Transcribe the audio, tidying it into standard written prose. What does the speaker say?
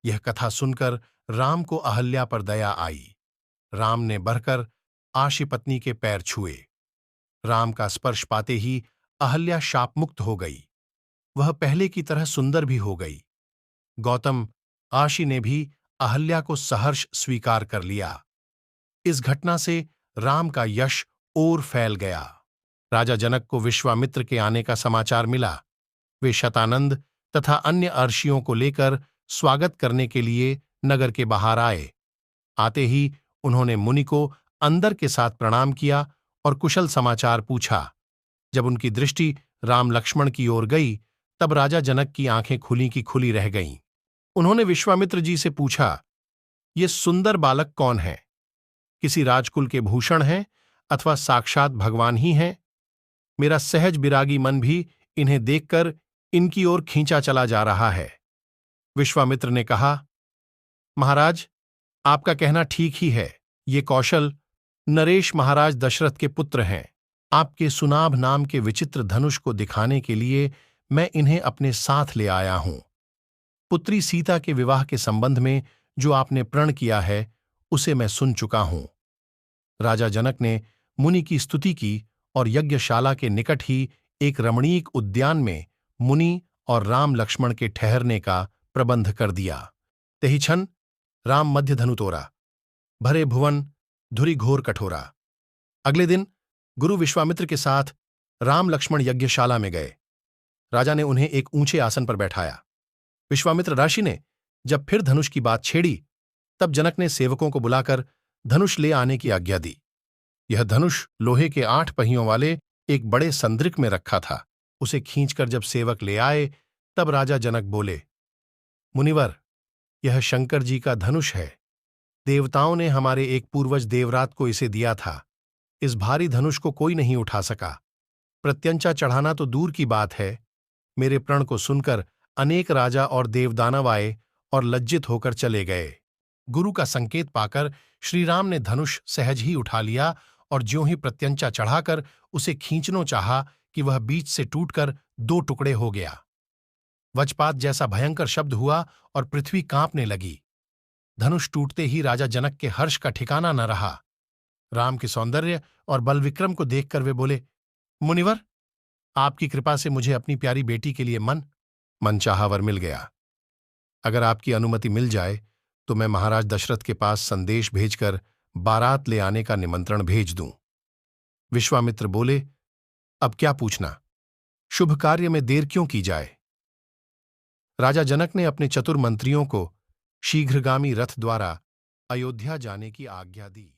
यह कथा सुनकर राम को अहल्या पर दया आई। राम ने बढ़कर आशी पत्नी के पैर छुए। राम का स्पर्श पाते ही अहल्या शापमुक्त हो गई। वह पहले की तरह सुंदर भी हो गई। गौतम आशी ने भी अहल्या को सहर्ष स्वीकार कर लिया। इस घटना से राम का यश और फैल गया। राजा जनक को विश्वामित्र के आने का समाचार मिला। वे शतानंद तथा अन्य अर्षियों को लेकर स्वागत करने के लिए नगर के बाहर आए। आते ही उन्होंने मुनि को अंदर के साथ प्रणाम किया और कुशल समाचार पूछा। जब उनकी दृष्टि राम लक्ष्मण की ओर गई, तब राजा जनक की आंखें खुली की खुली रह गईं। उन्होंने विश्वामित्र जी से पूछा, ये सुंदर बालक कौन है? किसी राजकुल के भूषण हैं अथवा साक्षात भगवान ही हैं? मेरा सहज बिरागी मन भी इन्हें देखकर इनकी ओर खींचा चला जा रहा है। विश्वामित्र ने कहा, महाराज, आपका कहना ठीक ही है। ये कौशल नरेश महाराज दशरथ के पुत्र हैं। आपके सुनाभ नाम के विचित्र धनुष को दिखाने के लिए मैं इन्हें अपने साथ ले आया हूं। पुत्री सीता के विवाह के संबंध में जो आपने प्रण किया है, उसे मैं सुन चुका हूं। राजा जनक ने मुनि की स्तुति की और यज्ञशाला के निकट ही एक रमणीक उद्यान में मुनि और राम लक्ष्मण के ठहरने का प्रबंध कर दिया। तेहि क्षण राम मध्य धनु तोरा, भरे भुवन धुरि घोर कठोरा। अगले दिन गुरु विश्वामित्र के साथ राम लक्ष्मण यज्ञशाला में गए। राजा ने उन्हें एक ऊंचे आसन पर बैठाया। विश्वामित्र ऋषि ने जब फिर धनुष की बात छेड़ी, तब जनक ने सेवकों को बुलाकर धनुष ले आने की आज्ञा दी। यह धनुष लोहे के 8 पहियों वाले एक बड़े संद्रिक में रखा था। उसे खींचकर जब सेवक ले आए, तब राजा जनक बोले, मुनिवर, यह शंकर जी का धनुष है। देवताओं ने हमारे एक पूर्वज देवरात को इसे दिया था। इस भारी धनुष को कोई नहीं उठा सका। प्रत्यंचा चढ़ाना तो दूर की बात है। मेरे प्रण को सुनकर अनेक राजा और देवदानव आए और लज्जित होकर चले गए। गुरु का संकेत पाकर श्रीराम ने धनुष सहज ही उठा लिया और ज्यों ही प्रत्यंचा चढ़ाकर उसे खींचनो चाहा कि वह बीच से टूटकर 2 टुकड़े हो गया। वज्रपात जैसा भयंकर शब्द हुआ और पृथ्वी कांपने लगी। धनुष टूटते ही राजा जनक के हर्ष का ठिकाना न रहा। राम के सौंदर्य और बलविक्रम को देखकर वे बोले, मुनिवर, आपकी कृपा से मुझे अपनी प्यारी बेटी के लिए मनचाहा वर मिल गया। अगर आपकी अनुमति मिल जाए तो मैं महाराज दशरथ के पास संदेश भेजकर बारात ले आने का निमंत्रण भेज दूं। विश्वामित्र बोले, अब क्या पूछना? शुभ कार्य में देर क्यों की जाए? राजा जनक ने अपने चतुर मंत्रियों को शीघ्रगामी रथ द्वारा अयोध्या जाने की आज्ञा दी।